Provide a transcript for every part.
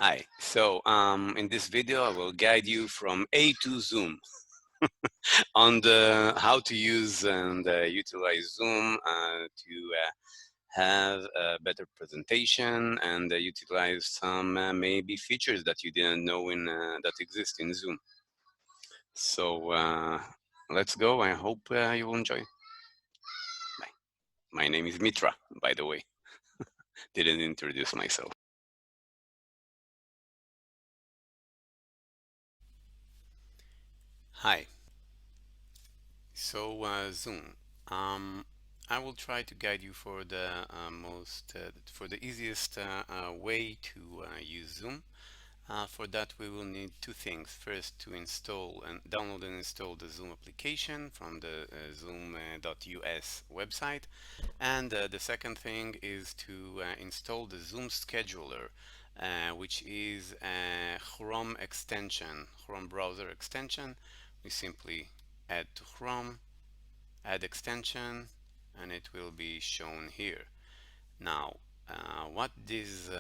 Hi. In this video, I will guide you from A to Zoom on the how to use and utilize Zoom to have a better presentation and utilize some maybe features that you didn't know that exist in Zoom. Let's go. I hope you will enjoy. Bye. My name is Mitra, by the way. Didn't introduce myself. Hi. Zoom. I will try to guide you for the for the easiest way to use Zoom. For that, we will need two things. First, to install and download and install the Zoom application from the zoom.us website. And the second thing is to install the Zoom scheduler, which is a Chrome extension, Chrome browser extension. We simply add to Chrome, add extension, and it will be shown here. Now, what this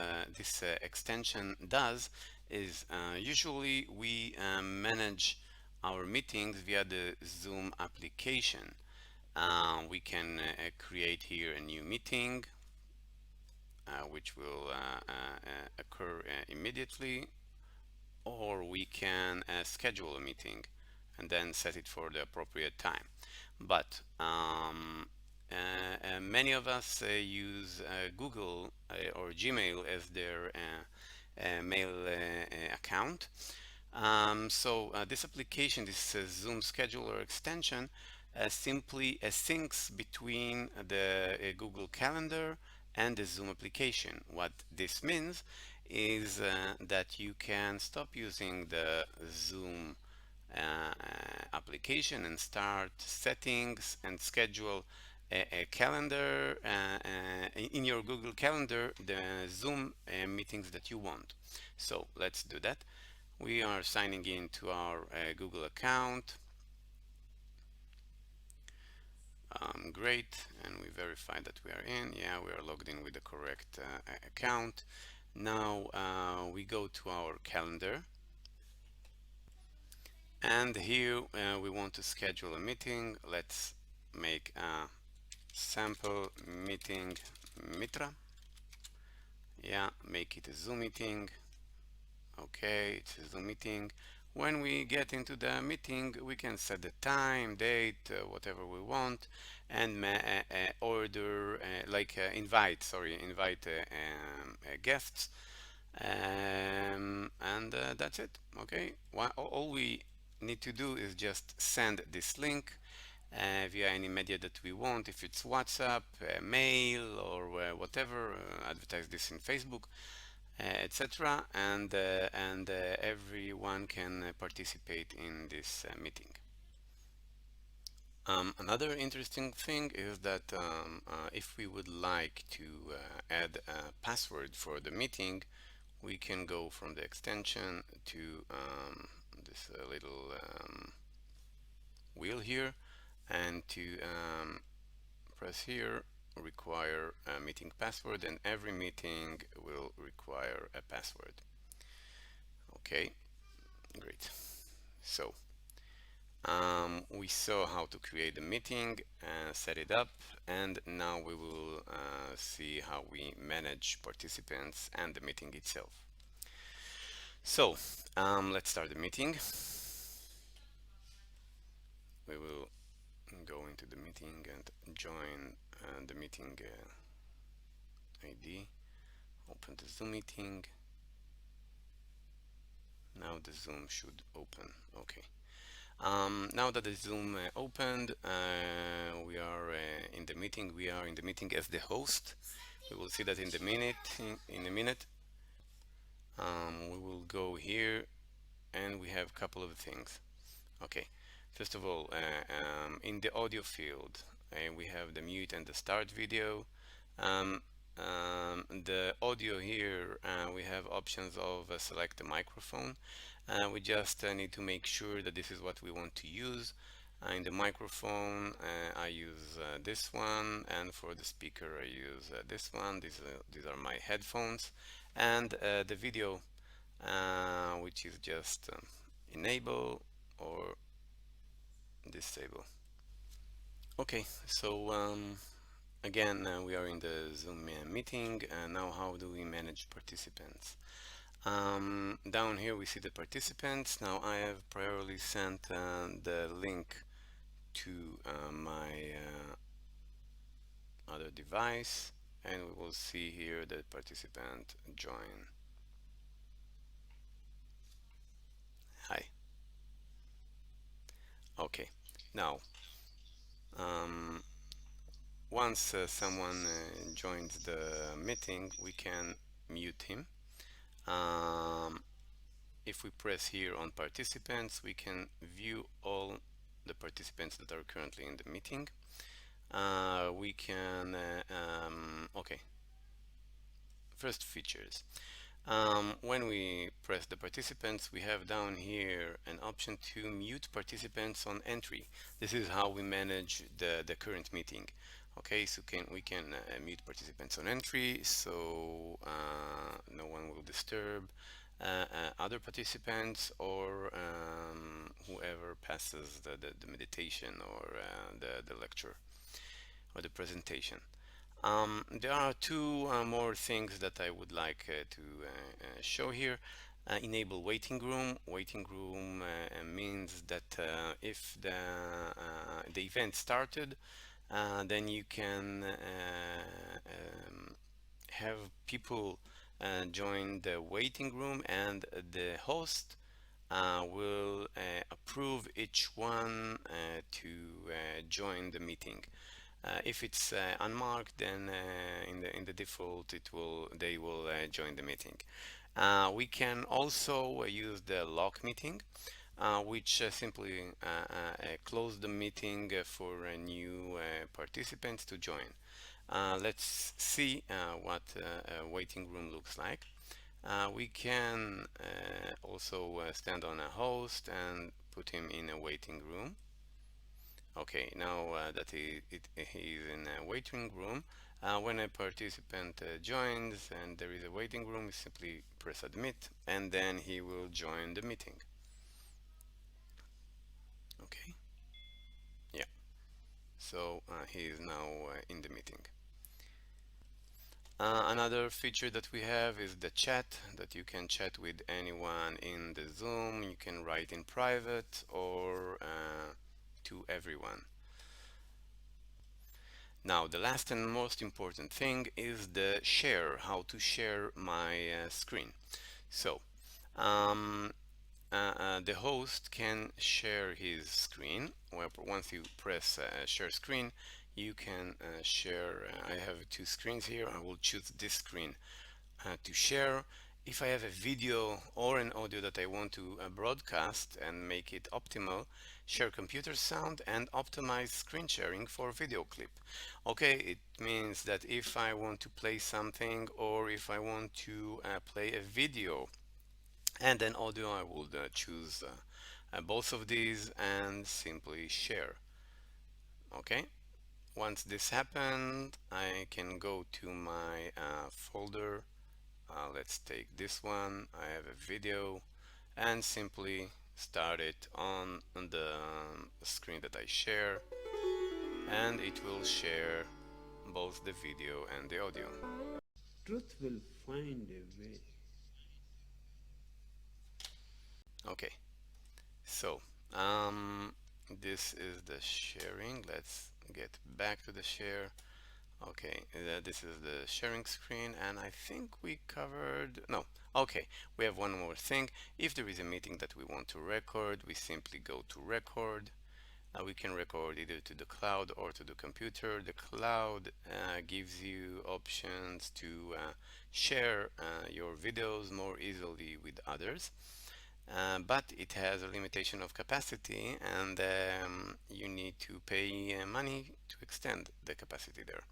extension does is usually we manage our meetings via the Zoom application. We can create here a new meeting, which will occur immediately, or we can schedule a meeting and then set it for the appropriate time. But many of us use Google or Gmail as their mail account. This application, this Zoom Scheduler extension, simply syncs between the Google Calendar and the Zoom application. What this means is that you can stop using the Zoom application and start settings and schedule a calendar in your Google Calendar, the Zoom meetings that you want. So let's do that. We are signing in to our Google account. Great, and we verify that we are in. Yeah, we are logged in with the correct account. Now we go to our calendar, and here we want to schedule a meeting. Let's make a sample meeting Mitra. Yeah, make it a Zoom meeting. Okay, it's a Zoom meeting. When we get into the meeting, we can set the time, date, whatever we want, and order, invite guests, and that's it. Okay, all we need to do is just send this link via any media that we want. If it's WhatsApp, mail, or whatever, advertise this in Facebook, etc. And everyone can participate in this meeting. Another interesting thing is that if we would like to add a password for the meeting, we can go from the extension to this little wheel here, and to press here, require a meeting password, and every meeting will require a password. Okay, great. So we saw how to create the meeting and set it up, and now we will see how we manage participants and the meeting itself. So let's start the meeting. We will go into the meeting and join the meeting ID. Open the Zoom meeting. Now the Zoom should open. Okay. Now that the Zoom opened, we are in the meeting. We are in the meeting as the host. We will see that in the minute. In a minute, we will go here, and we have a couple of things. Okay. First of all, in the audio field, we have the mute and the start video. The audio here, we have options of select the microphone. We just need to make sure that this is what we want to use. In the microphone, I use this one, and for the speaker, I use this one. These are my headphones, and the video which is just enable or disable. Okay, so again, we are in the Zoom meeting, and now how do we manage participants? Down here we see the participants. Now I have priorly sent the link to my other device, and we will see here the participant join. Hi. Okay. Now, um, once someone joins the meeting, we can mute him. Um, if we press here on participants, we can view all the participants that are currently in the meeting. We can, okay, first features. When we press the participants, we have down here an option to mute participants on entry. This is how we manage the current meeting. Okay, so we can mute participants on entry, so no one will disturb other participants or whoever passes the meditation or the lecture or the presentation. There are two more things that I would like to show here. Enable waiting room. Waiting room means that if the event started, then you can have people join the waiting room, and the host will approve each one to join the meeting. If it's unmarked, then in the default they will join the meeting. We can also use the lock meeting, which simply close the meeting for new participants to join. Let's see what a waiting room looks like. We can also stand on a host and put him in a waiting room. Okay, now that he is in a waiting room, when a participant joins and there is a waiting room, we simply press admit and then he will join the meeting. Okay, yeah, so he is now in the meeting. Another feature that we have is the chat, that you can chat with anyone in the Zoom. You can write in private or to everyone. Now, the last and most important thing is the share, how to share my screen. So, um, the host can share his screen. Well, once you press share screen, you can share. I have two screens here. I will choose this screen to share. If I have a video or an audio that I want to broadcast and make it optimal, share computer sound and optimize screen sharing for video clip. Okay, it means that if I want to play something or if I want to play a video and an audio, I will choose both of these and simply share. Okay, once this happened, I can go to my folder. Let's take this one. I have a video and simply start it on the screen that I share, and it will share both the video and the audio. Truth will find a way. Okay, so um, this is the sharing. Let's get back to the share. Okay, this is the sharing screen, and I think we covered, no, okay, we have one more thing. If there is a meeting that we want to record, we simply go to record. We can record either to the cloud or to the computer. The cloud gives you options to share your videos more easily with others. But it has a limitation of capacity, and you need to pay money to extend the capacity there.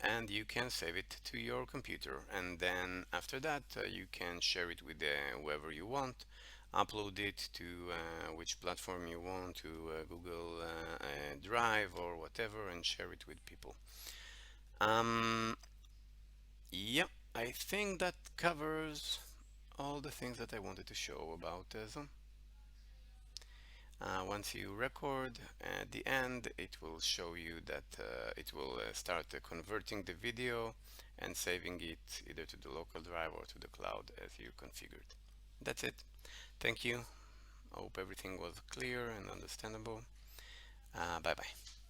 And you can save it to your computer, and then after that you can share it with whoever you want, upload it to which platform you want, to Google Drive or whatever, and share it with people. um, yeah, I think that covers all the things that I wanted to show about Zoom. Once you record, at the end it will show you that it will start converting the video and saving it either to the local drive or to the cloud as you configured. That's it. Thank you. I hope everything was clear and understandable. Bye bye.